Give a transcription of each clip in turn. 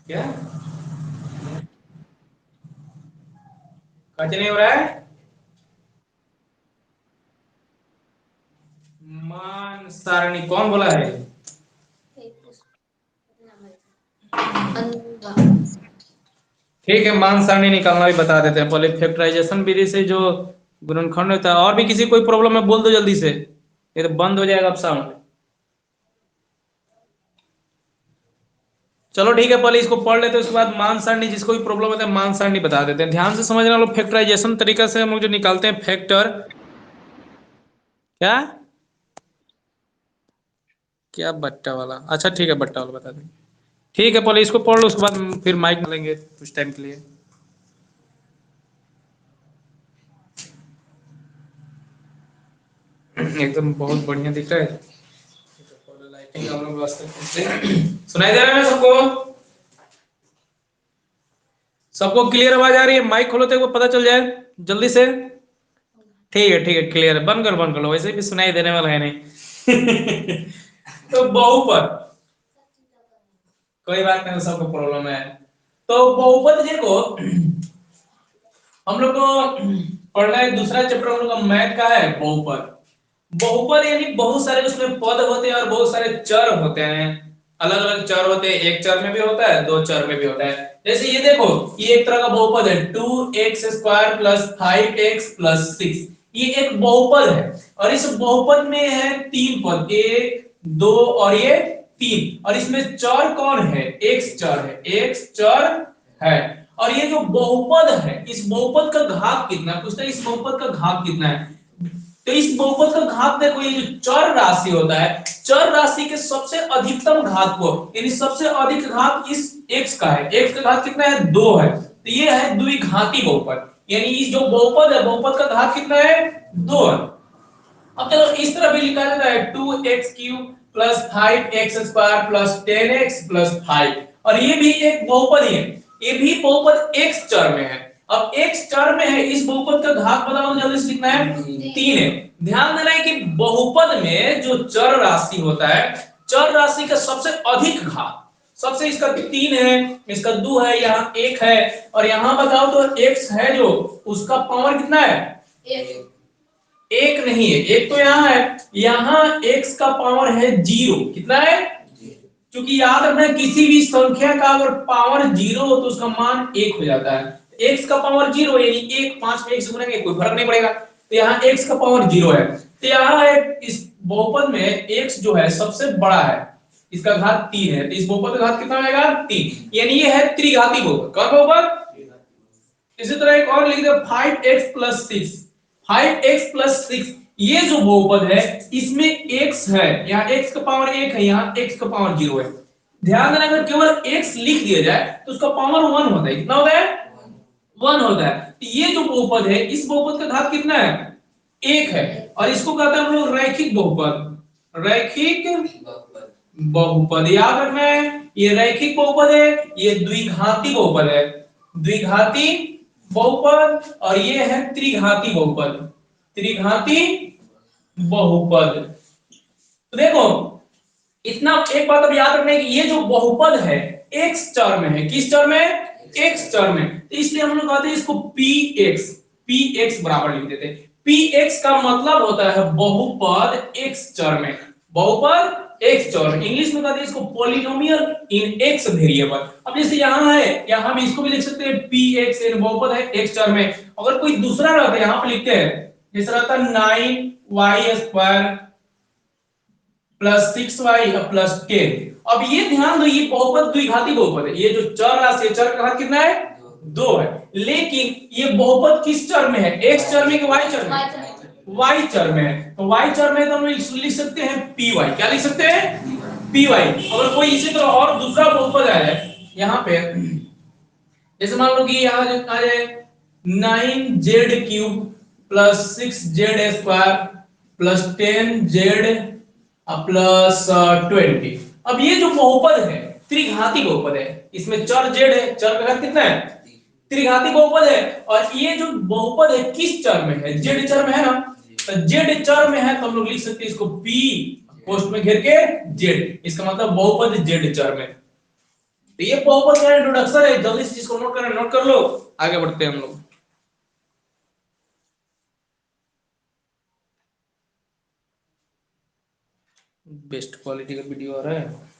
क्या कच नहीं हो रहा है? मान सारणी कौन बोला है? ठीक है, मान सारणी निकालना भी बता देते हैं। पहले फैक्टराइजेशन विधि से जो गुणनखंड होता है। और भी किसी कोई प्रॉब्लम है बोल दो जल्दी से, ये तो बंद हो जाएगा अब साउंड। चलो ठीक है, पहले इसको पढ़ लेते हैं, उसके बाद मान सारणी, जिसको भी प्रॉब्लम होता है मान सारणी बता देते हैं। ध्यान से समझना लोग, फैक्टराइजेशन तरीका से हम लोग जो निकालते हैं फैक्टर। क्या क्या बट्टा वाला? अच्छा ठीक है, बट्टा वाला बता देंगे। ठीक है, पहले इसको पढ़ लो, उसके बाद फिर माइक लेंगे कुछ टाइम के लिए। एकदम बहुत बढ़िया दिख रहा है। लाइटिंग का हम लोग व्यवस्था करते हैं। सुनाई दे रहा है ना सबको? सबको क्लियर आवाज आ रही है? माइक खोलो तो एक बार पता चल जाए जल्दी से। ठीक है क्लियर है। बंद कर लो, वैसे भी सुनाई देने वाला है नहीं। तो बहुपद, कोई बात नहीं, सबको प्रॉब्लम है। तो बहुपद देखो, हम लोग को पढ़ना है दूसरा चैप्टर हम लोग का मैथ का है बहुपद। बहुपद यानी बहुत सारे उसमें पद होते हैं और बहुत सारे चर होते हैं। अलग अलग चर होते हैं, एक चर में भी होता है, दो चर में भी होता है। जैसे ये देखो, ये एक तरह का बहुपद है, 2x² प्लस 5x प्लस 6। ये एक बहुपद है। और इस बहुपद में है तीन पद, एक दो और ये तीन। और इसमें चर कौन है? एक्स चर है, एक्स चर है। और ये जो बहुपद है, इस बहुपद का घात कितना है? पूछते हैं इस बहुपद का घात कितना है। तो इस बहुपद का घात देखो, ये जो चर राशि होता है, चर राशि के सबसे अधिकतम घात को, यानी सबसे अधिक घात इस x का है। x का घात कितना है? 2 है। तो ये है द्विघाती बहुपद। यानी इस जो बहुपद है, बहुपद का घात कितना है? 2 है। अब चलो इस तरह भी लिखा जाता है, 2x³ plus 5x² plus 10x plus 5। और ये भी एक बहुपद ही है, ये भी बहुपद x चर में है। अब x चर में है, इस बहुपद का घात बताओ जल्दी से, कितना है? 3 है। ध्यान देना है कि बहुपद में जो चर राशि होता है, चर राशि का सबसे अधिक घात, सबसे इसका 3 है, इसका 2 है, यहाँ 1 है। और यहाँ बताओ तो x है जो, उसका पावर कितना है? एक नहीं है, एक तो यहाँ है। यहाँ x का पावर है 0। कितना है? क्योंकि याद रखना, किसी भी संख्या का अगर पावर 0 हो तो उसका मान 1 हो जाता है। x का पावर 0 यानी 1, 5 में 1 से गुणेंगे कोई फर्क नहीं पड़ेगा। तो यहाँ x का पावर 0 है। तो यहाँ है, इस बहुपद में x जो है सबसे बड़ा है, इसका घात 3 है। तो इस बहुपद का घात कितना आएगा? 3। यानी ये है त्रिघाती बहुपद। कौन बहुपद? इसी तरह एक और लिख दो, 5x प्लस 6। 5x प्लस 6, ये जो बहुपद है, इसमें x है, यहाँ x का पावर 1 है, यहाँ x का पावर 0 है। ध्यान देना, अगर केवल x लिख दिया जाए तो उसका पावर 1 होता है। कितना होता है? 1 होता है। तो ये जो बहुपद है, इस बहुपद का घात कितना है? 1 है। और इसको कहते हैं हम लोग रैखिक बहुपद। रैखिक बहुपद याद रखना है, ये रैखिक बहुपद है, ये द्विघाती बहुपद है। द्विघाती बहुपद, और ये है त्रिघाती बहुपद। त्रिघाती बहुपद। तो देखो, इतना एक बात अब याद रखना है कि ये जो बहुपद है एक्स चर में है। किस चर में? एक्स चर में। तो इसलिए हम लोग कहते हैं इसको पी एक्स। पी एक्स बराबर लिख देते हैं। पी एक्स का मतलब होता है बहुपद एक्स चर में। बहुपद एक्स चर में, इंग्लिश में कहते हैं इसको पॉलिनोमियल इन एक्स वेरिएबल। अब जैसे यहाँ है, यहाँ हम इसको भी लिख सकते हैं पी एक्स, बहुपद है एक्स चर में। अगर कोई दूसरा रहता है, यहाँ पे लिखते हैं, जैसे रहता है 9y² प्लस 6y प्लस 10। अब ये ध्यान दो, ये बहुपद द्विघाती बहुपद है। ये जो चर राशि है, चर का घात कितना है? 2 है। लेकिन ये बहुपद किस चर में है? एक्स चर में कि वाई चर में? वाई चर में है। तो वाई चर में तो हम लिख सकते हैं पी वाई। क्या लिख सकते हैं? P Y. अगर कोई इसी तरह और दूसरा बहुपद आ जाए यहाँ पे, जैसे मान लो कि यहाँ आ जाए 9z³ plus 6z² plus 10z plus 20। अब ये जो बहुपद है त्रिघाती बहुपद है, इसमें चर जेड है, चर का घात कितना है? त्रिघाती बहुपद है। और ये जो बहुपद है किस चर में है? जेड चर में है ना। तो जेड चर में है, तो हम लोग लिख सकते हैं इसको पी पोस्ट में घेर के जेड। इसका मतलब बहुपद जेड चर में। तो ये बहुपद का इंट्रोडक्शन है, जल्दी से इसको नोट करें, नोट कर लो, आगे बढ़ते हैं हम लोग। बेस्ट क्वालिटी का वीडियो आ रहा है।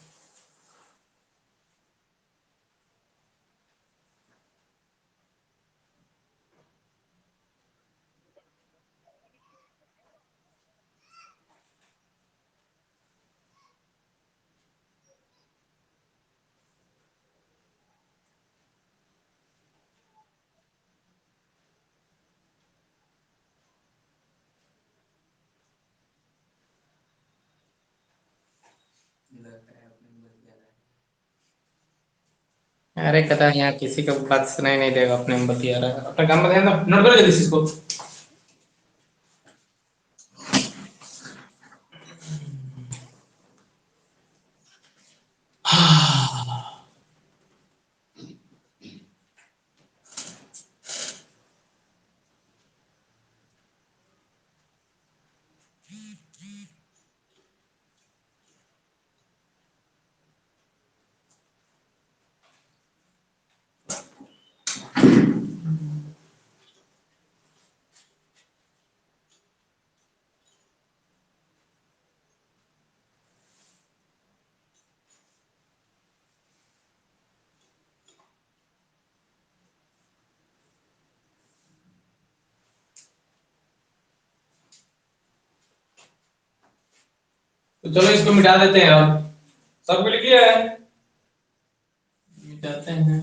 अरे कहता है यहाँ किसी का बात सुनाई नहीं देगा, अपने में बतिया रहा है, अपना काम में ध्यान दो, नोट करो जल्दी से इसको। तो चलो इसको मिटा देते हैं, अब सब मिल गया है, मिटाते हैं।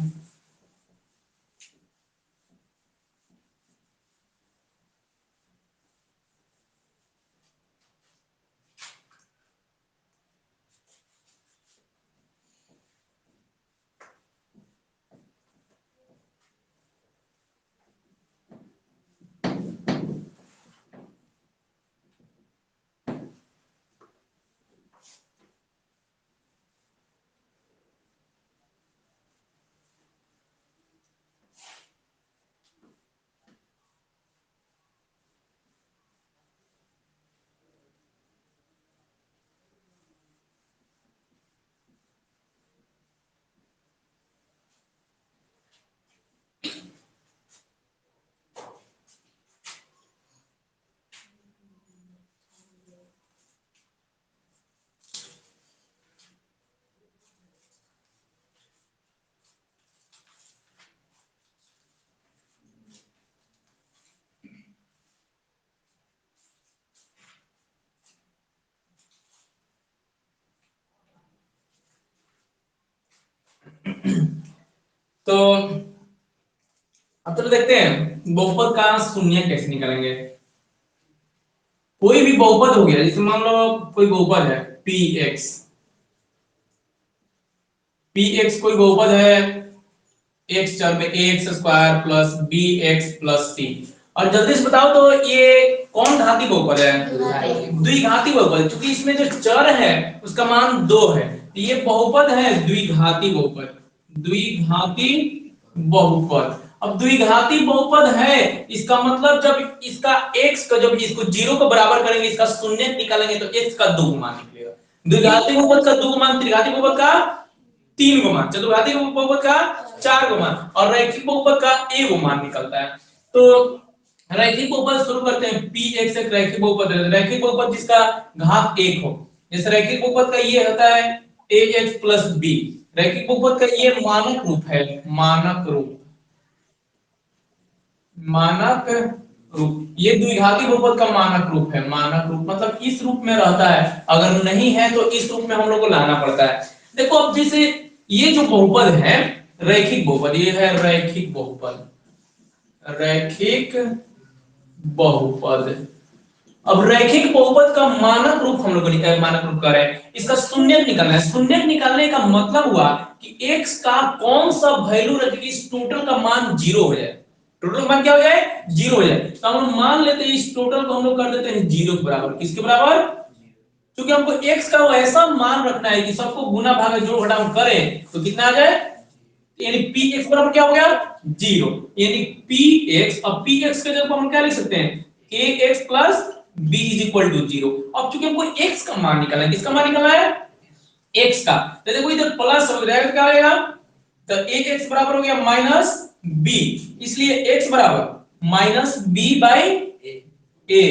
तो अब चलो देखते हैं बहुपद का शून्य कैसे निकालेंगे। कोई भी बहुपद हो गया, जैसे मान लो कोई बहुपद है पी एक्स, पी एक्स कोई बहुपद है, एक्स चर में x square plus b x plus c, और जल्दी से बताओ तो ये कौन घाती बहुपद है? द्विघाती बहुपद, क्योंकि इसमें जो चर है उसका मान 2 है, तो ये बहुपद है द्विघाती बहुपद, द्विघाती बहुपद। अब द्विघाती बहुपद है, इसका मतलब जब इसका x का, जब इसको 0 को बराबर करेंगे, इसका शून्य निकालेंगे तो x का 2 मान निकलेगा। द्विघाती बहुपद का 2 मान, त्रिघाती बहुपद का 3 मान, चतुर्घाती बहुपद का 4 मान, और रैखिक बहुपद का 1 मान निकलता है। तो रैखिक बहुपद शुरू करते हैं। पी एक्स एक रैखिक बहुपद है, रैखिक बहुपद जिसका घात 1 हो, जैसे रैखिक बहुपद का ये होता है ए एक्स प्लस बी, रैखिक बहुपद का ये मानक रूप है, मानक रूप, मानक रूप, ये द्विघाती बहुपद का मानक रूप है, मानक रूप मतलब इस रूप में रहता है, अगर नहीं है तो इस रूप में हम लोग को लाना पड़ता है। देखो अब जैसे ये जो बहुपद है रैखिक बहुपद, ये है रैखिक बहुपद, रैखिक बहुपद। अब रैखिक बहुपद का मानक रूप हम लोग को मानक रूप कर रहे हैं, इसका शून्यक निकालना है। शून्यक निकालने का मतलब हुआ कि x का कौन सा वैल्यू रखे कि इस टोटल का मान 0 हो जाए, टोटल मान क्या हो जाए? 0 हो जाए। तो हम लोग मान लेते हैं इस टोटल को हम लोग कर देते हैं 0 के बराबर, किसके बराबर? क्योंकि हमको x का ऐसा मान रखना है कि सबको गुना भागा जोड़ घटाव करें तो कितना आ जाए, यानी पी एक्स बराबर क्या हो गया? 0, यानी पी एक्स, अब पी एक्स के जगह हम क्या लिख सकते हैं? K X plus B is equal to 0। अब चूंकि हमको x का मान निकालना है, किसका मान निकालना है? x का, तो देखो इधर प्लस हो जाएगा, क्या आएगा? तो एक x बराबर हो गया माइनस b, इसलिए x बराबर माइनस b बाई a,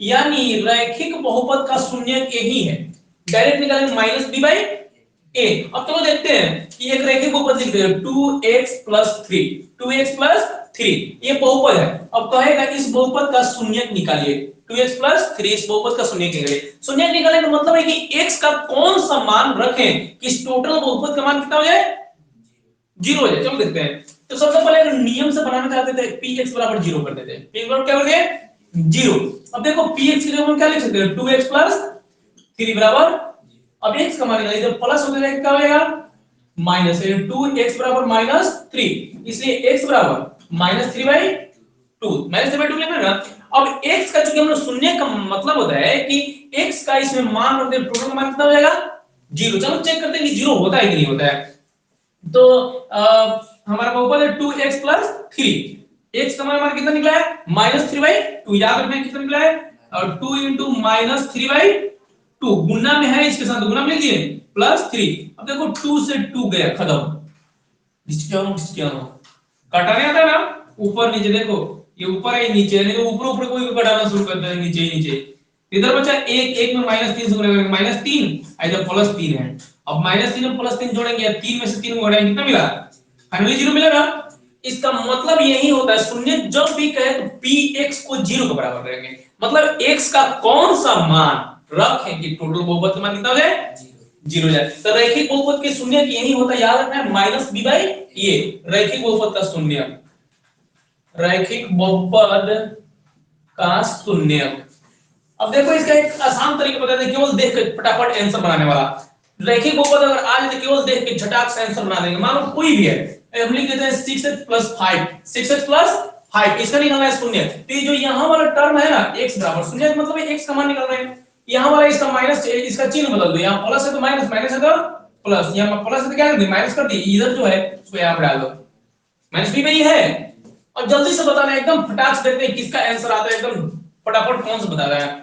यानी रैखिक बहुपद का शून्यक यही है। डायरेक्ट निकालेंगे माइनस b बाई a। अब चलो देखते हैं कि एक रैखिक बहुपद लिखते हैं 2x प्लस 3, 2x प्लस 3 ये बहुपद है। अब कहेगा इस बहुपद का शून्यक निकालिए, 2x प्लस 3 इस बहुपद का शून्यक निकालिए। शून्यक निकालने का मतलब है कि x का कौन सा मान रखें कि इस टोटल बहुपद का मान कितना हो जाए, जीरो हो जाए। चलो देखते हैं। तो सबसे पहले अगर नियम से बनाना चाहते थे px बराबर जीरो कर देते हैं, px बराबर क्या कर दिए जीरो। अब देखो px की जगह हम क्या लिख सकते हैं 2x प्लस 3 बराबर, अब x का मान निकालिए, जब प्लस हो जाएगा क्या हो जाएगा माइनस, 2x बराबर माइनस 3, इसलिए x बराबर माइनस 3 बाई 2, माइनस 3 बाई 2 लिखना ना। अब x का चूंकि हम लोग शून्य का मतलब होता है कि x का इसमें मान रखते हैं, टोटल का मान कितना हो जाएगा जीरो। चलो चेक करते हैं कि जीरो होता है कि नहीं होता है। तो हमारा बहुपद है 2x प्लस 3, x का मान कितना निकला है माइनस 3 बाई 2, याद रखना कितना निकला है, और 2 इंटू माइनस 3 बाई 2 गुना में है, इसके साथ गुना में लिख दिए प्लस 3। अब देखो 2 से 2 गया खत्म, डिस्टियानो कटाने आता है ना ऊपर नीचे, देखो ये ऊपर है नीचे, नहीं तो ऊपर ऊपर कोई भी कटाना शुरू करता है नीचे ही नीचे। इधर बचा एक, एक में माइनस 3 से गुणा करेंगे माइनस 3, इधर प्लस 3 है। अब माइनस 3 में प्लस 3 जोड़ेंगे, 3 में से 3 को घटाएंगे कितना मिला, फाइनली जीरो मिलेगा। इसका मतलब यही होता है शून्य जब भी कहे तो px को जीरो के बराबर करेंगे, मतलब x का कौन सा मान रखें कि टोटल बहुपद का मान कितना हो जाए जीरो हो जाए। तो रैखिक बहुपद के शून्य यही होता है, याद रखना है माइनस b बाई a, रैखिक बहुपद का शून्य, रैखिक बहुपद का शून्य। अब देखो इसका एक आसान तरीका बता दें, केवल देख के फटाफट आंसर बनाने वाला। रैखिक बहुपद अगर आ जाए तो केवल देख के झटाक से आंसर बना देंगे। मान लो कोई भी है, हम लिख देते हैं 6x प्लस 5, 6x प्लस 5, इसका निकालना है शून्य। तो ये जो यहाँ वाला टर्म है ना x बराबर शून्य, मतलब है x का मान निकालना है। यहाँ वाला इसका माइनस, इसका चिन्ह बदल दो, यहाँ प्लस है तो माइनस, माइनस है तो प्लस, यहाँ प्लस है तो क्या कर दी माइनस कर दी, इधर जो है उसको यहाँ पे डाल दो, माइनस b में ही है। और जल्दी से बताना एकदम फटाक से, देखते हैं किसका आंसर आता है एकदम फटाफट, कौन सा बता रहा है।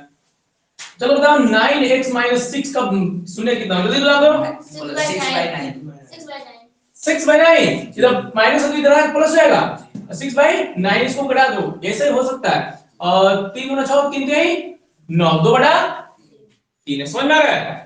चलो बताओ 9x माइनस 6 का शून्य कितना, जल्दी बता दो। 6/9, इधर माइनस है तो इधर आके प्लस हो जाएगा, 6/9 इसको घटा दो, ऐसे हो सकता है। और 3 गुना 6 3 3 9, 2/3 है, समझ में आ रहा है।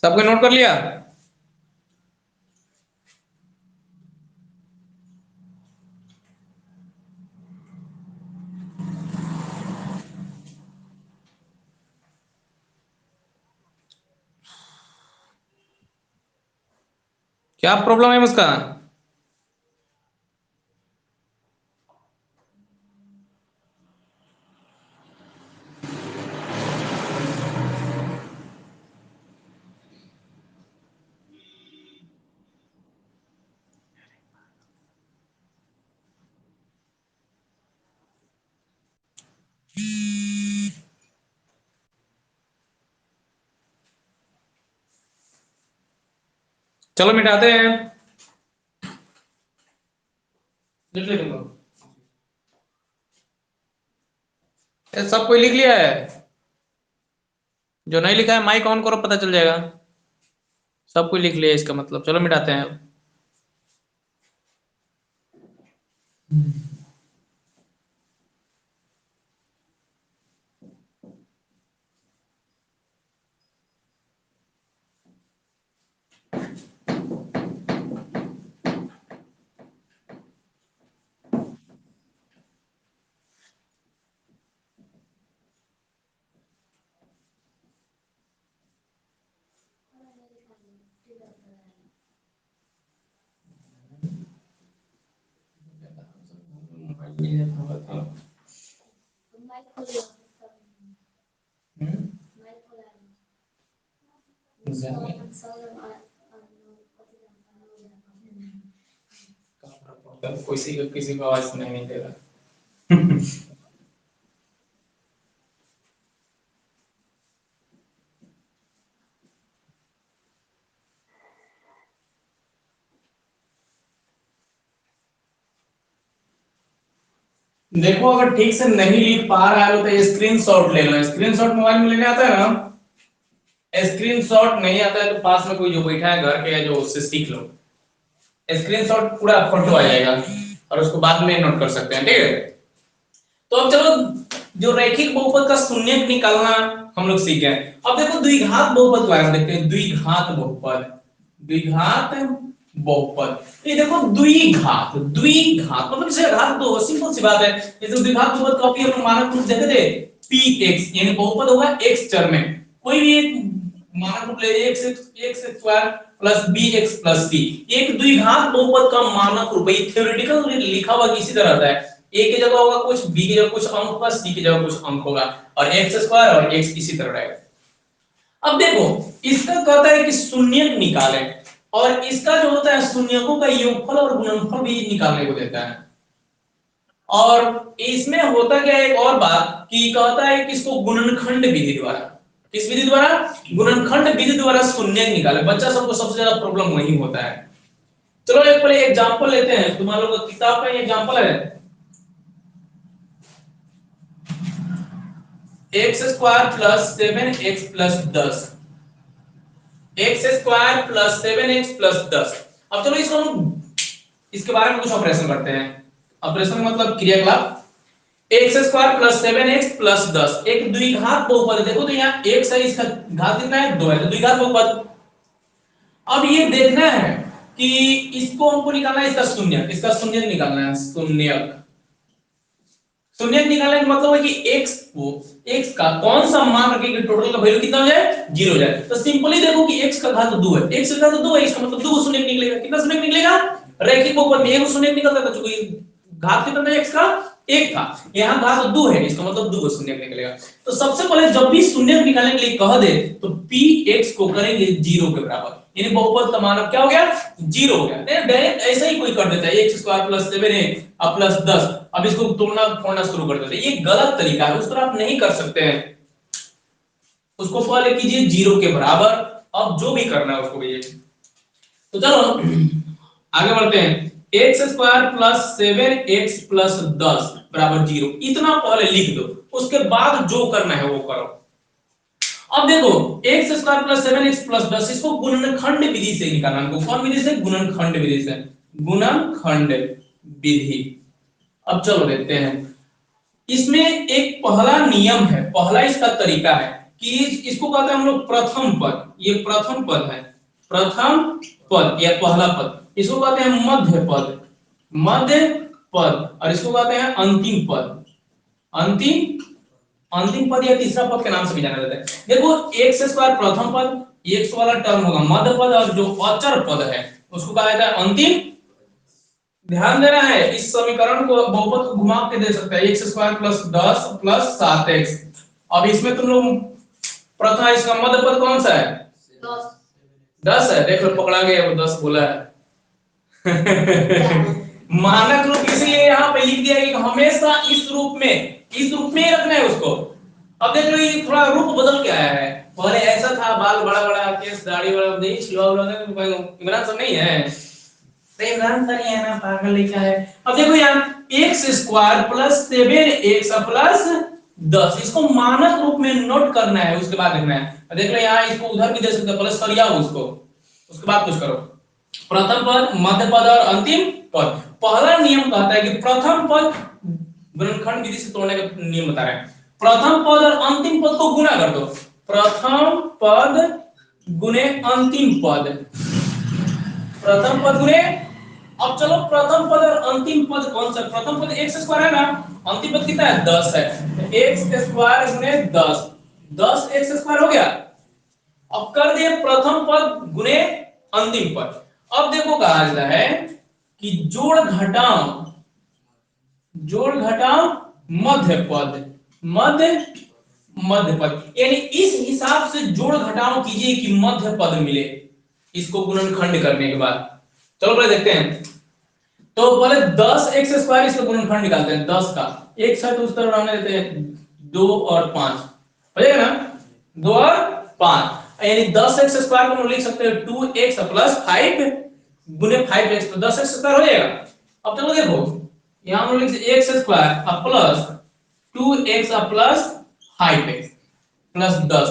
सबको नोट कर लिया? क्या प्रॉब्लम है उसका? चलो मिटाते हैं। लिख ले तुम लोग। सब कोई लिख लिया है? जो नहीं लिखा है माइक ऑन करो, पता चल जाएगा। सब कोई लिख लिया इसका मतलब। चलो मिटाते हैं। किसी को आवाज सुनाई नहीं दे रहा। देखो अगर ठीक से नहीं लिख पा रहा है तो स्क्रीनशॉट ले लो। स्क्रीनशॉट मोबाइल में लेने आता है ना? स्क्रीनशॉट नहीं आता है तो पास में कोई जो बैठा है घर के या जो उससे सीख लो। स्क्रीनशॉट पूरा फोटो आ जाएगा और उसको बाद में नोट कर सकते हैं। ठीक है, तो अब चलो जो रैखिक बहुपद का शून्यक निकालना हम लोग सीखे। अब देखो द्विघात बहुपद के बारे में देखते हैं। द्विघात बहुपद, द्विघात बहुपद। ये देखो द्विघात, द्विघात मतलब इसे घात दो, सिंपल सी बात है। जैसे द्विघात बहुपद का हम लोग मानक रूप देखे थे px, यानी बहुपद होगा x चर में कोई भी एक मानक रूप ले, x square plus bx plus c। एक द्विघात बहुपद का मानक रूप, ये थ्योरेटिकल लिखा हुआ किसी तरह आता है। a की जगह होगा कुछ, b की जगह कुछ अंक होगा, c की जगह कुछ अंक होगा और x स्क्वायर और x इसी तरह रहेगा। अब देखो इसका कहता है कि शून्यक निकाले और इसका जो होता है शून्यकों का योगफल और गुणनफल भी निकालने को देता है। और इसमें होता क्या है एक और बात कि कहता है कि इसको गुणनखंड विधि द्वारा, किस विधि द्वारा? गुणनखंड विधि द्वारा शून्यक निकाले। बच्चा सबको सबसे ज्यादा प्रॉब्लम वही होता है। चलो एक पहले एग्जांपल लेते हैं। तुम्हारे लोगों की किताब का एग्जांपल है x square plus 7x plus 10, x square plus 7x plus 10। अब चलो इसको हम इसके बारे में कुछ ऑपरेशन करते हैं। ऑपरेशन मतलब क्रियाकलाप। x square plus 7x plus 10 एक द्विघात बहुपद है। देखो तो यहाँ x है, इसका घात कितना है? 2 है, तो द्विघात बहुपद। अब ये देखना है कि इसको हमको निकालना है इसका शून्यक, इसका शून्यक निकालना है। शून्यक, शून्यक निकालने का मतलब है कि x को, x का कौन सा मान रखें कि टोटल का वैल्यू कितना हो जाए? 0 हो जाए। तो सिंपली देखो कि x का घात 2 है, x का घात 2 है, इसका मतलब 2 शून्यक निकलेगा। कितना शून्यक निकलेगा? रैखिक बहुपद में एक शून्यक निकलता था, क्योंकि घात कितना था x का? 1 था। यहाँ घात 2 है, इसका मतलब 2 शून्यक निकलेगा। तो सबसे पहले जब भी शून्यक निकालने के लिए कह दे तो px को करेंगे 0 के बराबर, यानी बहुपद का मान अब क्या हो गया? 0 हो गया। डायरेक्ट ऐसा ही कोई कर देता है x square plus 7x plus 10, अब इसको तोड़ना फोड़ना शुरू कर देते हैं। ये गलत तरीका है, उस तरह आप नहीं कर सकते हैं। उसको पहले कीजिए 0 के बराबर, अब जो भी करना है उसको कीजिए। तो चलो आगे बढ़ते हैं। x square plus 7x plus 10 बराबर 0, इतना पहले लिख दो, उसके बाद जो करना है वो करो। अब देखो x square plus 7x plus 10 इसको गुणनखंड विधि से निकालना है। कौन विधि से? गुणनखंड विधि से, गुणनखंड विधि। अब चलो देखते हैं। इसमें एक पहला नियम है, पहला इसका तरीका है कि इसको कहते हैं हम लोग प्रथम पद। ये प्रथम पद है, प्रथम पद या पहला पद, इसको कहते हैं मध्य पद, मध्य पद, और इसको कहते हैं अंतिम पद, अंतिम अंतिम पद या तीसरा पद के नाम से भी जाना जाता है। देखो एक्स स्क्वायर प्रथम पद, एक्स वाला टर्म होगा मध्य पद, और जो अचर पद है उसको कहा जाता है अंतिम। ध्यान देना है, इस समीकरण को बहुपद को घुमा के दे सकते हैं, x square plus 10 plus 7x। अब इसमें तुम लोग प्रथम इसका मध्य पद कौन सा है? 10 है। देख लो पकड़ा गया, वो 10 बोला है। मानक रूप इसलिए यहाँ पे लिख दिया कि हमेशा इस रूप में ही रखना है उसको। अब देख लो ये थोड़ा रूप बदल के आया है, पहले ऐसा था, बाल बड़ा बड़ा, केस दाढ़ी बड़ा, नहीं छिलवा हुआ, इमरान सर नहीं है, तो इमरान सर ही है ना, पागल लिखा है। अब देखो यहाँ x square plus 7x plus 10, इसको मानक रूप में नोट करना है, उसके बाद लिखना है। देख लो यहाँ इसको उधर भी दे सकते हो, प्लस कर या उसको, उसके बाद कुछ करो। प्रथम पद, मध्य पद और अंतिम पद। पहला नियम कहता है कि प्रथम पद गुणनखंड विधि से तोड़ने का नियम बता रहे हैं। प्रथम पद और अंतिम पद को गुणा कर दो, प्रथम पद गुणे अंतिम पद, प्रथम पद गुणे। अब चलो प्रथम पद और अंतिम पद कौन सा? प्रथम पद एक्स स्क्वायर है ना, अंतिम पद कितना है? 10 है, तो एक्स स्क्वायर गुणे 10, 10 एक्स स्क्वायर हो गया। अब कर दिए प्रथम पद गुणे अंतिम पद। अब देखो कहा जाता है कि जोड़ घटाओ, जोड़ घटाओ मध्य पद, मध्य पद, यानी इस हिसाब से जोड़ घटाओ कीजिए कि मध्य पद मिले, इसको गुणनखंड करने के बाद। चलो पहले देखते हैं, तो पहले 10 एक्स स्क्वायर, इसका गुणनखंड निकालते हैं। 10 का एक साथ उस तरफ रहने देते हैं, 2 और 5 हो जाएगा ना, 2 और 5, यानी 10 एक्स स्क्वायर को हम लिख सकते हैं 2x प्लस 5 गुने 5x, तो 10 एक्स स्क्वायर हो जाएगा। अब चलो देखो यहां हम लिख x square plus 2x plus 5x plus 10।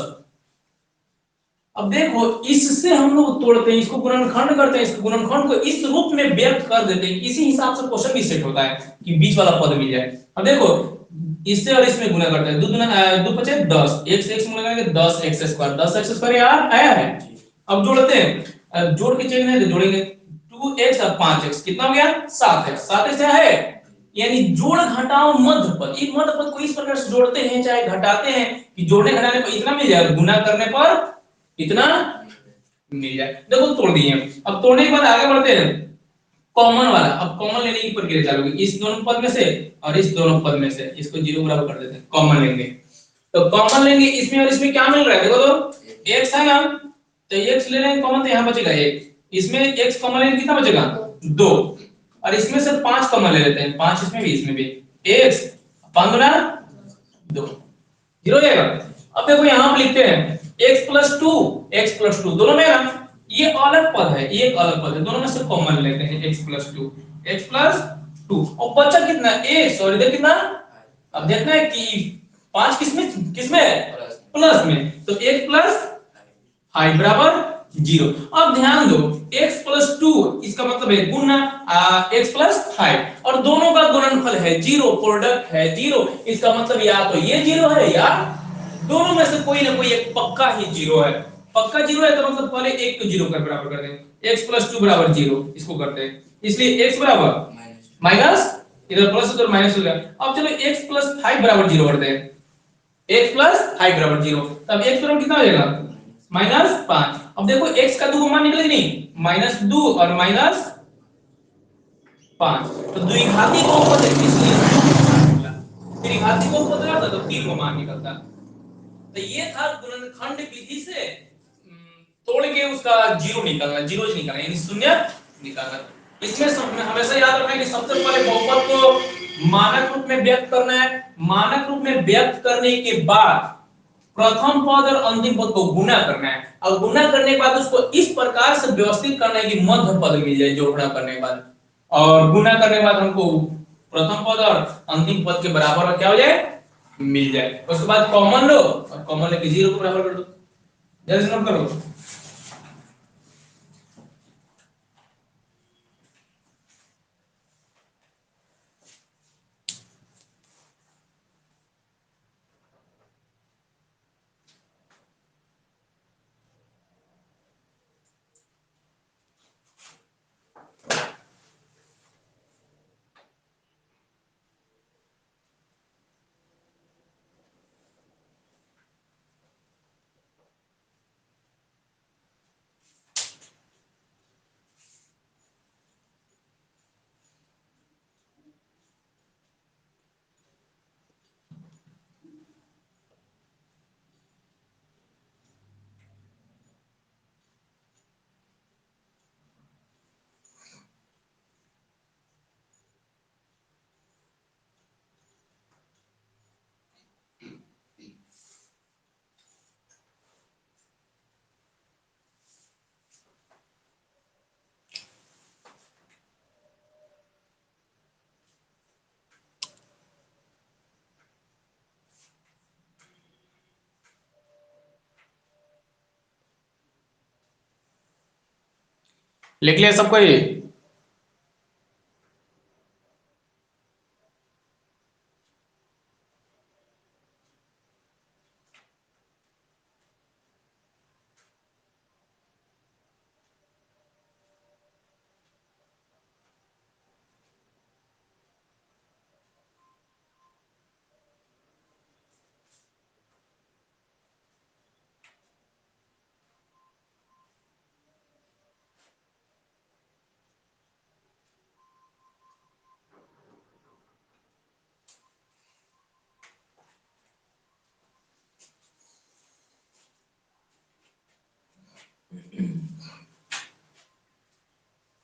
अब देखो इससे हम लोग तोड़ते हैं, इसको गुणनखंड करते हैं, इसको गुणनखंड को इस रूप में व्यक्त कर देते हैं, इसी हिसाब से क्वेश्चन भी सेट होता है कि बीच वाला पद मिल जाए। अब देखो इससे और इसमें गुणा करते हैं, 2 गुना 2 पचे 10, x x गुणा करेंगे 10 एक्स स्क्वायर, 10 एक्स स्क्वायर यार आया है। अब जोड़ते हैं, जोड़ के चेंज नहीं तो जोड़ेंगे 2x और 5x कितना हो गया? 7x, 7x है, यानी जोड़ घटाओ मध्य पद। इस मध्य पद को इस प्रकार से जोड़ते हैं चाहे घटाते हैं कि जोड़ने घटाने पर इतना मिल जाए, गुना करने पर इतना मिल जाए। देखो तोड़ दिए, अब तोड़ने के बाद आगे बढ़ते हैं, कॉमन वाला। अब कॉमन लेने की प्रक्रिया चालू होगी, इस दोनों पद में से और इस दोनों पद में से, इसको जीरो बराबर कर देते हैं, कॉमन लेंगे। तो कॉमन लेंगे, इसमें और इसमें क्या मिल रहा है? देखो तो x है ना, तो x ले लेंगे कॉमन, तो यहां बचेगा 1, इसमें x कॉमन लेंगे कितना बचेगा? 2, और इसमें से 5 कॉमन ले लेते हैं, 5 इसमें भी इसमें भी, x 5 गुना 2 जीरो हो जाएगा। अब देखो यहां पे लिखते हैं x प्लस 2, x प्लस 2 दोनों में ना, ये अलग पद है, ये एक अलग पद है, दोनों में से कॉमन लेते हैं x प्लस 2, x प्लस 2, और बचा कितना? x, और इधर कितना? अब देखना है कि 5 किसमें किसमें है? प्लस में, तो x प्लस 5 बराबर 0। अब ध्यान दो x प्लस 2 इसका मतलब है गुना x प्लस 5, और दोनों का गुणनफल है 0, प्रोडक्ट है 0, इसका मतलब या तो ये 0 है या दोनों में से कोई ना कोई एक पक्का ही 0 है। पक्का 0 है तो मतलब पहले एक को 0 कर बराबर कर दें, x प्लस 2 बराबर 0, इसको करते हैं, इसलिए x बराबर माइनस, इधर प्लस उधर माइनस हो गया। अब चलो x प्लस 5 बराबर 0 करते हैं, x प्लस 5 बराबर 0, तब x बराबर कितना हो जाएगा? -5। अब देखो x का 2 का मान निकले नहीं, -2 और -5, तो द्विघाती बहुपद है इसलिए 2 का मान निकला, त्रिघाती बहुपद रहता तो 3 का मान निकलता। तो ये था गुणनखंड विधि से तोड़ के उसका जीरो निकालना, जीरोज निकालना, यानी शून्य निकालना। इसमें हमेशा याद रखना कि सबसे पहले बहुपद को मानक रूप में व्यक्त करना है, मानक रूप में व्यक्त करने के बाद प्रथम पद और अंतिम पद को गुणा करना है, और गुणा करने के बाद उसको इस प्रकार से व्यवस्थित करना है कि मध्य पद मिल जाए जोड़ना करने के बाद, और गुणा करने के बाद हमको प्रथम पद और अंतिम पद के बराबर और क्या हो जाए? मिल जाए। उसके बाद कॉमन लो, और कॉमन लेके 0 को बराबर कर दो, जल्दी से नोट करो। लिख लिया सबको ये?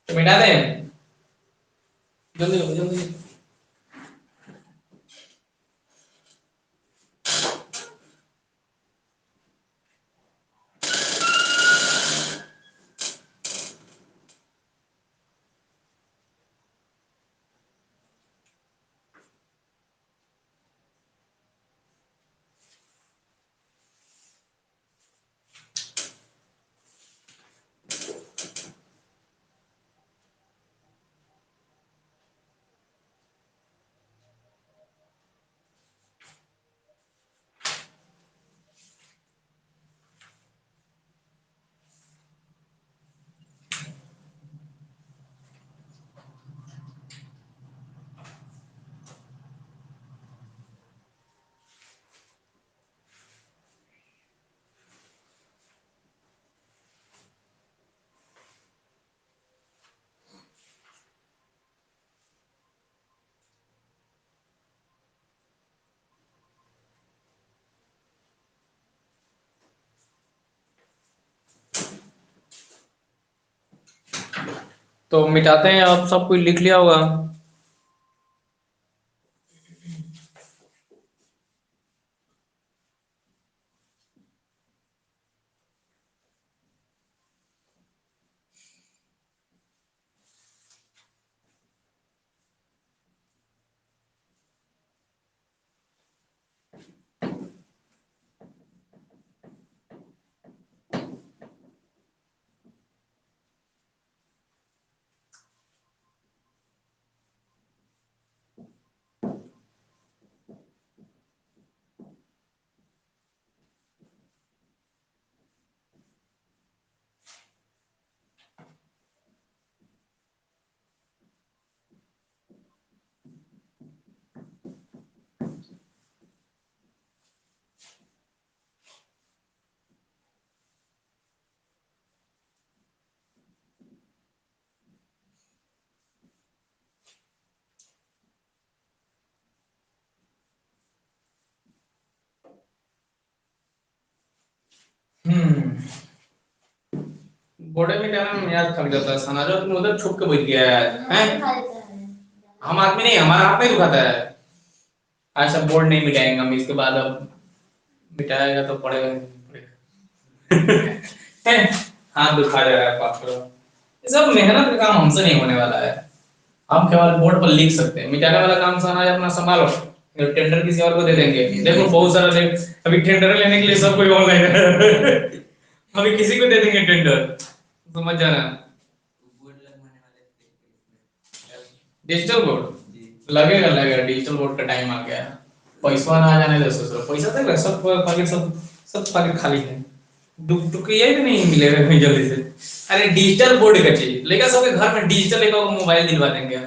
तो मिटा दें, जल्दी जल्दी जल्दी। तो मिटाते हैं, आप सब कोई लिख लिया होगा। हम्म, बोर्ड में क्या नाम याद थक जाता है सना, जो तुम उधर छुप के बैठ गया है? हम आदमी नहीं, हमारा हाथ नहीं दुखाता है। आज सब बोर्ड नहीं मिटाएंगे हम इसके बाद, अब मिटाएगा तो पड़ेगा पड़ेगा। हाथ दुखा जा रहा है पाप को। ये सब मेहनत का काम हमसे नहीं होने वाला है। हम केवल बोर्ड पर लिख सकते हैं, मिटाने वाला काम सना है अपना संभालो। टेंडर किसी और को दे देंगे, देखो बहुत सारा अभी टेंडर लेने के लिए सब कोई ऑनलाइन है। अभी किसी को दे देंगे टेंडर, समझ जाना। डिजिटल बोर्ड लगेगा लगेगा, डिजिटल बोर्ड का टाइम आ गया। पैसा ना आ जाने दे ससुर, पैसा तक सब पॉकेट सब पॉकेट खाली है। दुख दुख ये भी नहीं मिलेगा कहीं जल्दी से। अरे डिजिटल बोर्ड का चाहिए, लेकिन सबके घर में डिजिटल एक मोबाइल दिलवा देंगे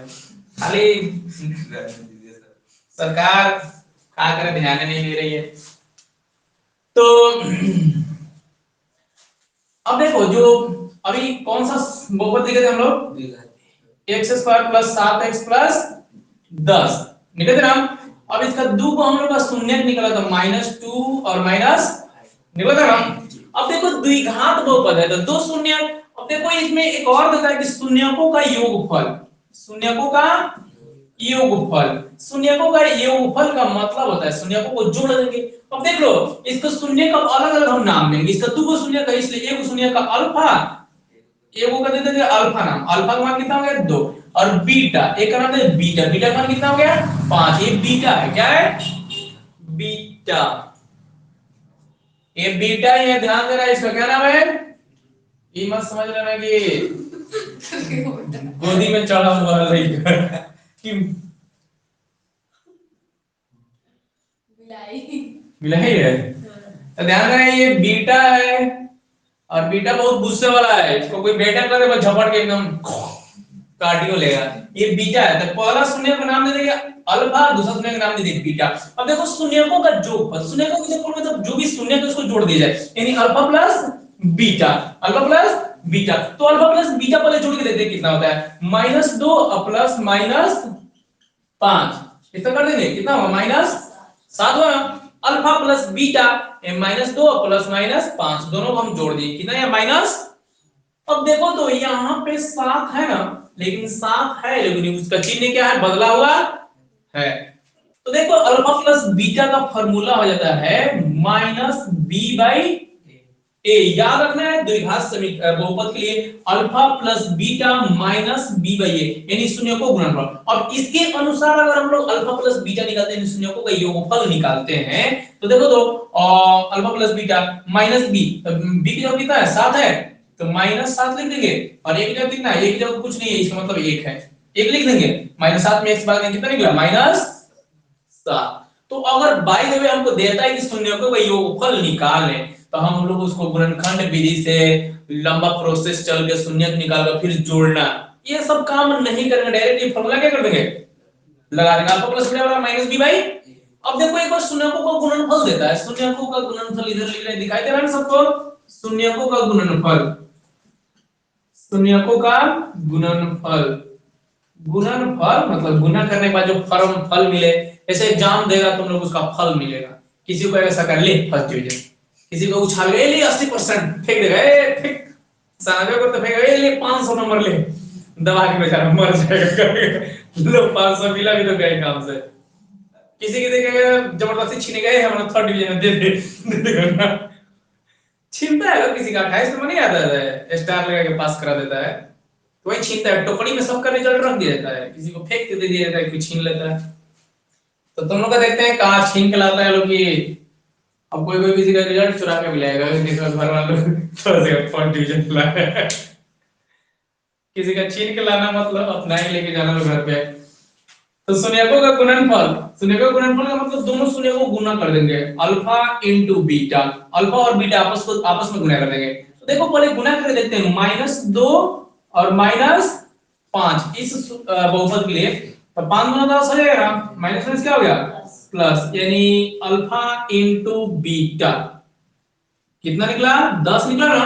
खाली। सरकार क्या करे, ध्यान नहीं दे रही है। तो अब देखो, जो अभी कौन सा बहुपद लिखे थे हम लोग, x square plus 7x plus 10 निकले थे ना। अब इसका दो को हम लोग का शून्य निकला था, -2 और माइनस निकला था ना। अब देखो द्विघात बहुपद है तो दो शून्य। अब देखो इसमें एक और देता है कि शून्यकों का योगफल, शून्यकों का योगफल। शून्यकों का योगफल का मतलब होता है शून्यकों को जोड़ देंगे। अब देख लो, इसको शून्य का अलग अलग हम नाम देंगे। इसका दो शून्य का, इसलिए एक शून्य का अल्फा, एक को कर देते हैं अल्फा नाम। अल्फा का मान कितना हो गया 2, और बीटा एक का नाम है बीटा, बीटा का मान कितना हो गया 5। ये बीटा है, क्या है बीटा, ये बीटा, ये ध्यान देना। इसका क्या नाम है, ये मत समझ लेना कि गोदी में चढ़ा हुआ लड़का कि मिलाई है। तो ध्यान रहे ये बीटा है और बीटा बहुत गुस्से वाला है, इसको कोई बेटा करे बस झपट के एकदम कार्डियो लेगा। ये बीटा है, तो पहला शून्य का नाम दे देंगे अल्फा, दूसरा शून्य का नाम दे देंगे बीटा। अब देखो शून्यकों का जोड़फल, शून्यकों की जोड़फल मतलब जो भी शून्य है उसको जोड़ दिया जाए, यानी alpha plus beta, alpha plus beta. तो अल्फा प्लस बीटा पहले जोड़ के देखते हैं कितना होता है, -2 प्लस -5, इतना कर देंगे कितना होगा -7 होगा। अल्फा प्लस बीटा -2 प्लस -5 दोनों को हम जोड़ दिए, कितना है माइनस। अब देखो तो यहाँ पे 7 है ना, लेकिन 7 है लेकिन उसका चिन्ह क्या है, बदला हुआ है। तो देखो अल्फा प्लस बीटा का फॉर्मूला हो जाता है -b/a। याद रखना है द्विघात बहुपद के लिए अल्फा प्लस बीटा -b/a, यानी शून्यकों का गुणनफल। अब इसके अनुसार अगर हम लोग अल्फा प्लस बीटा निकालते हैं, शून्यकों का योगफल निकालते हैं, तो देखो तो alpha plus beta -b, b की जगह कितना है 7 है, तो -7 लिख देंगे, और a की जगह कितना है, a की जगह कुछ नहीं है, इसका मतलब 1 है, 1 लिख देंगे। -7 में x भाग देंगे, कितना निकला -7। तो अगर बाय द वे हमको देता है कि शून्यकों का योगफल निकालें, तो हम लोग उसको गुणनखंड विधि से लंबा प्रोसेस चल के शून्यक निकाल कर फिर जोड़ना, ये सब काम नहीं करेंगे, डायरेक्ट ये फॉर्मूला क्या कर देंगे, लगा देंगे अल्फा प्लस बीटा बराबर -b/। अब देखो एक बार शून्यकों का गुणनफल देता है, शून्यकों का गुणनफल इधर लिख रहे हैं, दिखाई दे रहा है ना सबको, शून्यकों का गुणनफल, शून्यकों का गुणनफल, गुणनफल मतलब गुणा करने के बाद जो फर्म फल मिले, ऐसे एग्जाम देगा तुम लोग उसका फल मिलेगा। किसी को ऐसा कर ले फर्स्ट डिवीजन, किसी को उछाल गए ले 80% फेंक देगा, ए फेंक सानवे को तो फेंक गए ले 500 नंबर ले, दबा के बेचारा मर जाएगा। लो 500 मिला भी तो गए काम से। किसी के देखेगा जबरदस्ती छीने गए हमारा थर्ड डिवीजन दे देगा, छीनता है किसी का 28 नंबर नहीं आता है, स्टार लगा के पास करा देता है, तो वही छीनता है, टोकरी में सबका रिजल्ट रख दिया जाता है, किसी को फेंक के दे दिया जाता है, कोई छीन लेता है। तो तुम लोग का देखते हैं कहाँ छीन के लाता है लोग कि अब कोई कोई किसी का रिजल्ट चुरा के मिलेगा, किसी का घर वालों थोड़ा सा फर्स्ट डिवीजन लाया, किसी का छीन के लाना मतलब अपना ही लेके जाना लोग घर पे। तो शून्यकों का गुणनफल, शून्यकों का गुणनफल का मतलब दोनों शून्य को गुना कर देंगे, अल्फा इंटू बीटा, अल्फा और बीटा आपस में गुना कर देंगे। तो देखो पहले गुना करके देखते हैं, -2 और -5 इस बहुपद के लिए, तो 5 गुना 10 हो जाएगा, माइनस माइनस क्या हो गया प्लस, यानी अल्फा इंटू बीटा कितना निकला 10 निकला ना,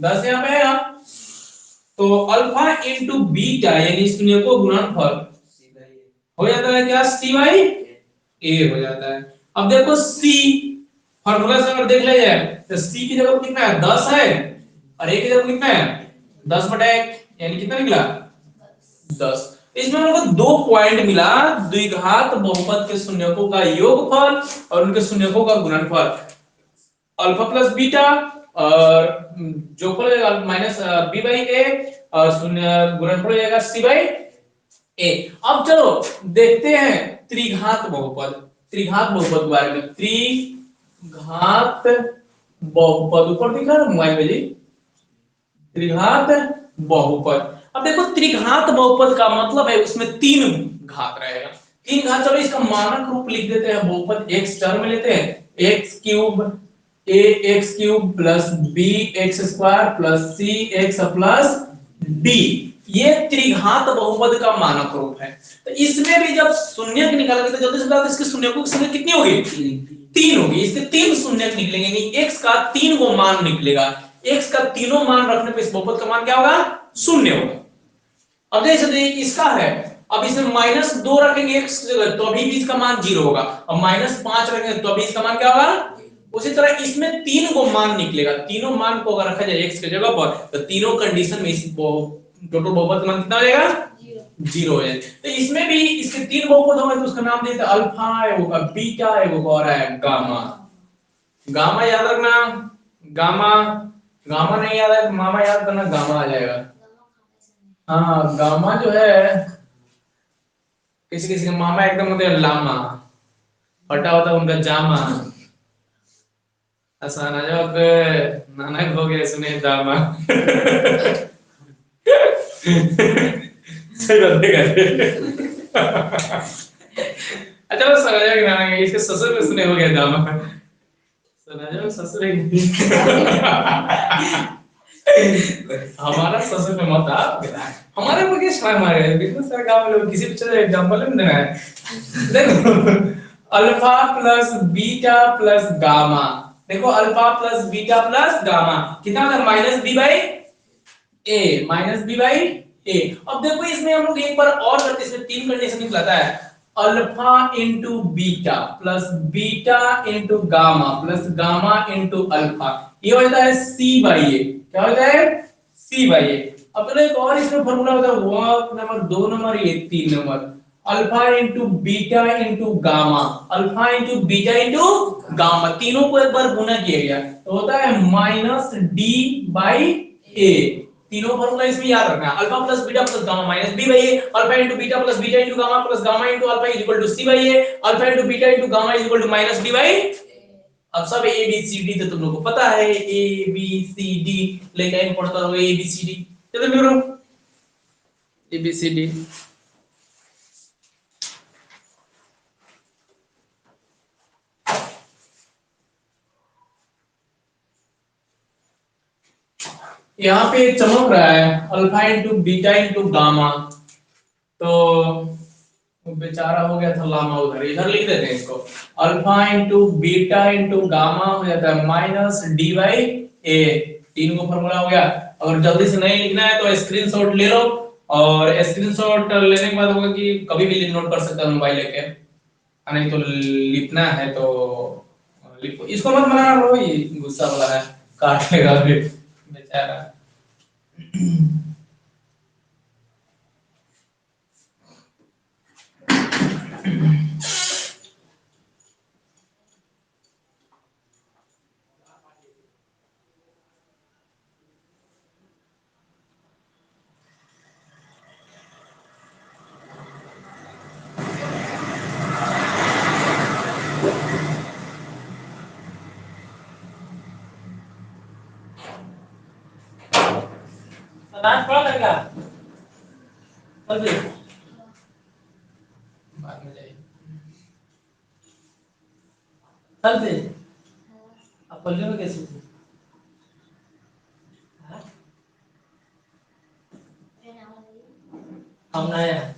10 यहाँ पे है। तो अल्फा इंटू बीटा यानी शून्य को गुणनफल हो जाता है क्या, c/a हो जाता है। अब देखो c फार्मूला से अगर देख लिया जाए तो c की जगह कितना है 10 है, और a की जगह कितना है 10/1, यानी कितना निकला 10। इसमें हम लोग को 2 पॉइंट मिला, द्विघात बहुपद के शून्यकों का योगफल और उनके शून्यकों का गुणनफल, अल्फा प्लस बीटा और जो हो जाएगा -b/a और शून्य गुणनफल हो जाएगा c/a। अब चलो देखते हैं त्रिघात बहुपद, त्रिघात बहुपद के बारे में, त्रिघात बहुपद ऊपर दिख रहा है मोबाइल में जी, त्रिघात बहुपद। अब देखो त्रिघात बहुपद का मतलब है उसमें 3 घात रहेगा, 3 घात। चलो इसका मानक रूप लिख देते हैं, बहुपद x टर्म में लेते हैं, x³ ax³ plus bx² plus cx plus d, ये त्रिघात बहुपद का मानक रूप है। तो इसमें भी जब शून्यक निकालेंगे तो जल्दी से बताओ इसके शून्यकों की संख्या कितनी होगी, 3 होगी, इसके 3 शून्यक निकलेंगे, यानी x का 3 गो मान निकलेगा, x का तीनों मान रखने पे इस बहुपद का मान क्या होगा, शून्य होगा। अब जैसे इसका है, अब इसमें -2 रखेंगे x की जगह तो अभी भी इसका मान 0 होगा, और -5 रखेंगे तो अभी इसका मान क्या होगा। उसी तरह इसमें 3 गो मान निकलेगा, तीनों मान को अगर रखा जाए x की जगह पर तो तीनों कंडीशन में इस टोटल बहुपद मान कितना हो जाएगा 0 हो जाएगा। तो इसमें भी इसके 3 बहुपद होंगे तो उसका नाम देते हैं अल्फा, एगो बीटा, एगो और है गामा। गामा याद रखना, गामा, गामा नहीं याद है तो मामा याद करना, गामा आ जाएगा। हाँ गामा जो है किसी किसी के मामा एकदम होते हैं लामा, फटा होता है उनका जामा, आसान आ जाओ नाना हो गया सुने दामा। सही बात है। अच्छा वो समझ में आ गया, इसके ससुर में सुने हो गया दामा, समझ में ससुर हमारा ससुर में मत आ, हमारे को क्या शर्म आ गया, बिल्कुल सर गांव में लोग किसी पिक्चर का एग्जांपल नहीं देना है। देखो alpha plus beta plus gamma, देखो alpha plus beta plus gamma कितना होता है, minus B by a, minus B by a. अब देखो इसमें हम लोग एक बार और करते, इसमें तीन कंडीशन निकलता है, alpha into beta plus beta into gamma plus gamma into alpha, ये हो जाता है सी बाई ए, क्या होता है सी बाई ए। अब एक और इसमें फॉर्मूला होता है, वर्क नंबर 2 नंबर, ये 3 number, alpha into beta into gamma, alpha into beta into gamma, तीनों को एक बार गुना किया गया तो होता है माइनस डी बाई ए। तीनों फॉर्मूला इसमें याद रखना है, alpha plus beta plus gamma minus B by A, alpha into beta plus beta into gamma plus gamma into alpha is equal to C by A, alpha into beta into gamma is equal to minus D by. अब सब A B C D तो तुम लोग को पता है, A B C D लेकर पढ़ता रहो, ए बी सी डी, चलो मेरे ए बी सी डी। यहाँ पे चमक रहा है alpha into beta into gamma, तो वो बेचारा हो गया था लामा, उधर इधर लिख देते हैं इसको, alpha into beta into gamma हो जाता है माइनस डी बाई ए, तीन को फॉर्मूला हो गया। अगर जल्दी से नहीं लिखना है तो स्क्रीनशॉट ले लो, और स्क्रीनशॉट लेने के बाद होगा कि कभी भी नोट कर सकते हो मोबाइल लेके, नहीं तो लिखना है तो लिखो, इसको मत मना लो, ये गुस्सा वाला है, काटेगा फिर बेचारा। नाच पड़ा लगा चल दे बाद में जाइए, चल दे अब पल्ले में कैसे थे? हाँ? हम ना आया।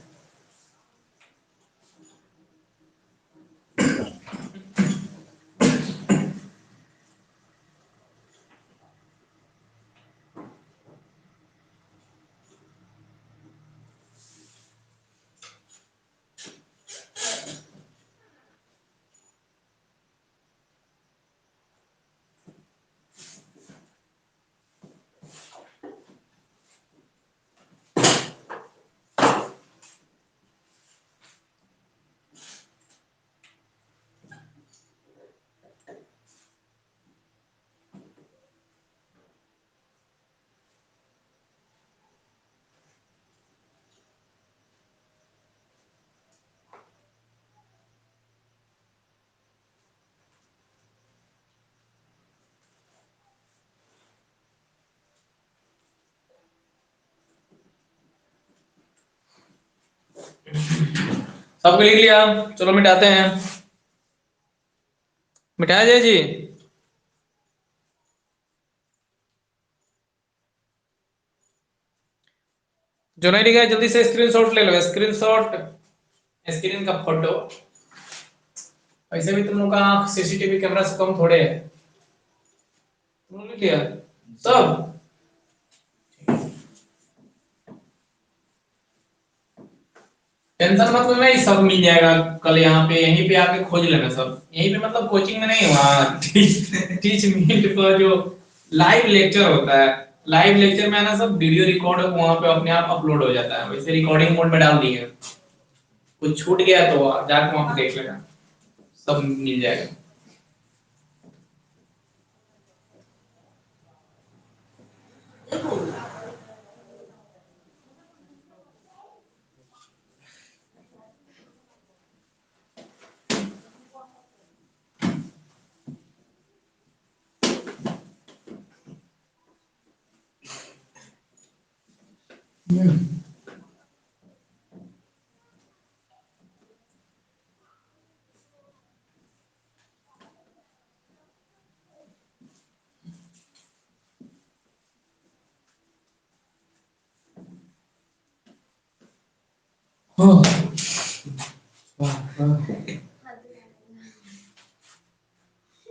सबको लिख लिया, चलो मिटाते हैं, मिटाया जाए जी। जो नहीं लिखा है जल्दी से स्क्रीनशॉट ले लो, स्क्रीनशॉट, स्क्रीन का फोटो। वैसे भी तुम लोग का आंख सीसीटीवी कैमरा से कम थोड़े है, तुम लोग लिख लिया सब। टेंशन मत लो, नहीं सब मिल जाएगा कल, यहाँ पे यहीं पे आके खोज लेना सब, यहीं पे मतलब कोचिंग में नहीं, वहाँ टीच मीट पर जो लाइव लेक्चर होता है, लाइव लेक्चर में ना सब वीडियो रिकॉर्ड वहाँ पे अपने आप अपलोड हो जाता है, वैसे रिकॉर्डिंग मोड में डाल दिए, कुछ छूट गया तो जाके वहाँ पे देख लेना, सब मिल जाएगा।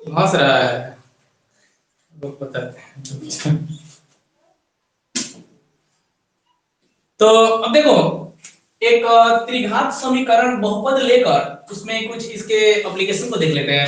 हंस रहा है, वो पता है। तो अब देखो, एक त्रिघात समीकरण बहुपद लेकर उसमें कुछ इसके एप्लीकेशन को देख लेते हैं।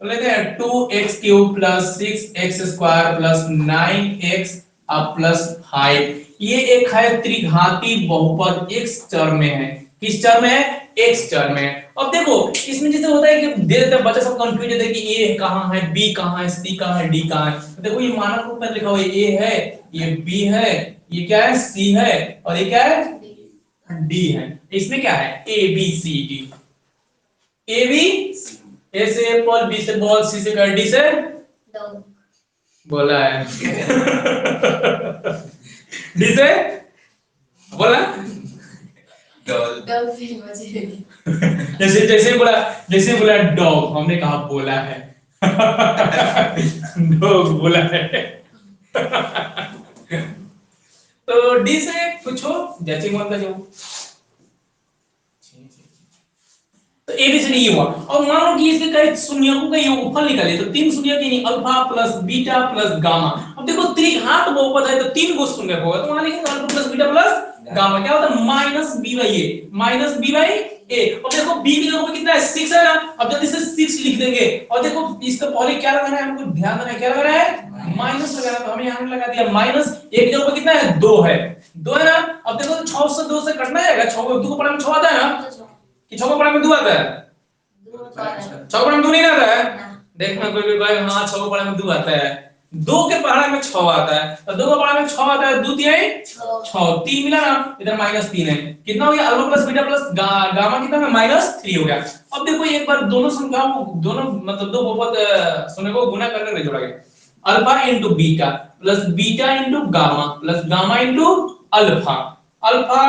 तो लेते हैं 2x³ plus 6x² plus 9x अब प्लस 5। ये एक है त्रिघाती बहुपद, x चर में है। किस चर में है? x चर में है। अब देखो इसमें जैसे होता है कि दे देते हैं, बच्चा सब कंफ्यूज होता है कि a कहां है, b कहां है, c कहां है, d कहां है। तो देखो ये मानक रूप में लिखा हुआ है, a है, ये b है, ये क्या है, c है, और ये क्या है, d है। इसमें क्या है, a b c d। A B, A से एप्पल, बी से बॉल, सी से कर, डी से डॉग बोला है। डी से बोला डॉग, डॉग से मुझे जैसे जैसे बोला डॉग, हमने कहा बोला है। डॉग बोला है। तो डी से पूछो जैसे मन का जो। तो एबीसीडी ये हुआ। और मान लो कि इसके कई शून्यकों का योगफल निकाले, तो तीन शून्य की नहीं, alpha plus beta plus gamma. अब देखो त्रिघात बहुपद है तो तीन को शून्य होगा, तो वहां लिखेंगे alpha plus beta plus gamma. क्या होता है, minus B by a, minus B by a. अब देखो बी की जगह पे कितना है, 6 है ना। अब जल्दी से 6 लिख देंगे। और देखो इसका पहले क्या लगाना है, हमको ध्यान देना है, क्या लगाना है, माइनस लगाना। तो हमें यहां लगा दिया माइनस, एक जगह पे कितना है, 2 है, 2 है ना। अब देखो 6 से 2 से कटना जाएगा, 6 को 2 को पढ़ा में 6 आता है ना, कि 6 को पढ़ा में 2 आता है, 6 को पढ़ा में 2 नहीं आता है। देखना कोई भी कहे हाँ 6 को पढ़ा में 2 आता है, 2 के पढ़ा में 6 आता है, तो 2 को पढ़ा में 6 आता है, 2 तिहाई 6, 3 मिला ना, इधर -3 है। कितना हो गया, alpha plus beta plus gamma कितना है, -3 हो गया। अब देखो एक बार दोनों संख्याओं को, दोनों मतलब दो बहुपद शून्य को गुना करने में जोड़ा गया। Alpha into beta plus beta into gamma plus gamma into alpha. Alpha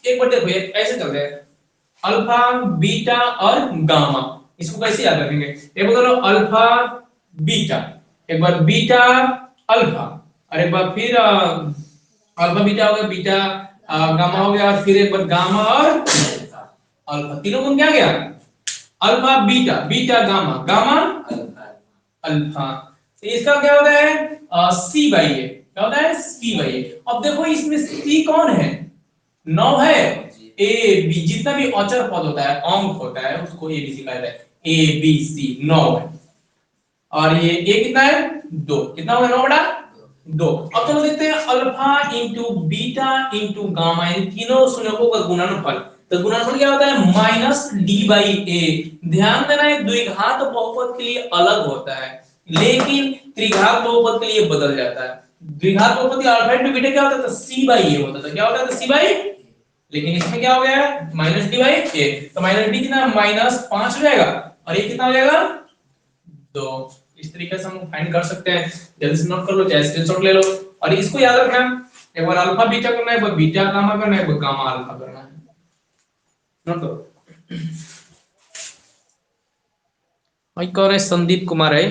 एक बार देखो ऐसे चलते हैं, अल्फा बीटा और गामा, इसको कैसे याद रखेंगे, एक बार अल्फा बीटा, एक बार बीटा अल्फा, और एक बार फिर अल्फा बीटा हो गया, बीटा गामा हो गया, और फिर एक बार गामा और अल्फा, तीनों को क्या गया, alpha beta, beta gamma, gamma alpha. तो इसका क्या होता है, सी बाई ए, क्या होता है, सी बाई ए। अब देखो इसमें सी कौन है, 9 है। ए बी जितना भी अचर पद होता है, अंक होता है, उसको ए बी सी कहा जाता है। ए बी सी 9 है, और ये ए कितना है, 2, कितना होगा, 9 बटा 2। अब चलो देखते हैं alpha into beta into gamma, इन तीनों शून्यकों का गुणनफल। तो गुणनफल क्या होता है, माइनस डी बाई ए। ध्यान देना है द्विघात बहुपद के लिए अलग होता है, लेकिन त्रिघात बहुपद के लिए बदल जाता है। द्विघात बहुपद के अल्फा इंटू बीटा क्या होता था, सी बाई ए होता था, क्या होता था, सी बाई। लेकिन इसमें क्या हो गया है, माइनस डी बाई ए, तो माइनस डी कितना, -5 हो जाएगा, और ये कितना हो जाएगा, 2। इस तरीके से हम फाइंड कर सकते हैं। जल्दी से नोट कर लो, चाहे स्क्रीनशॉट ले लो, और इसको याद रखना, एक बार अल्फा बीटा करना है, एक बार बीटा गामा करना है, एक बार गामा अल्फा करना है। नोट करो। भाई कौन है, संदीप कुमार है,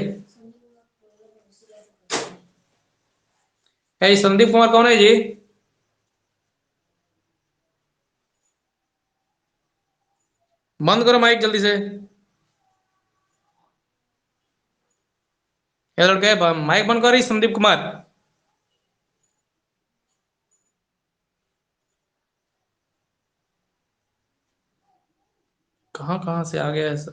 संदीप कुमार कौन है जी? बंद करो माइक जल्दी से। ये लड़के माइक बंद करो, संदीप कुमार। कहां कहां से आ गया ऐसा।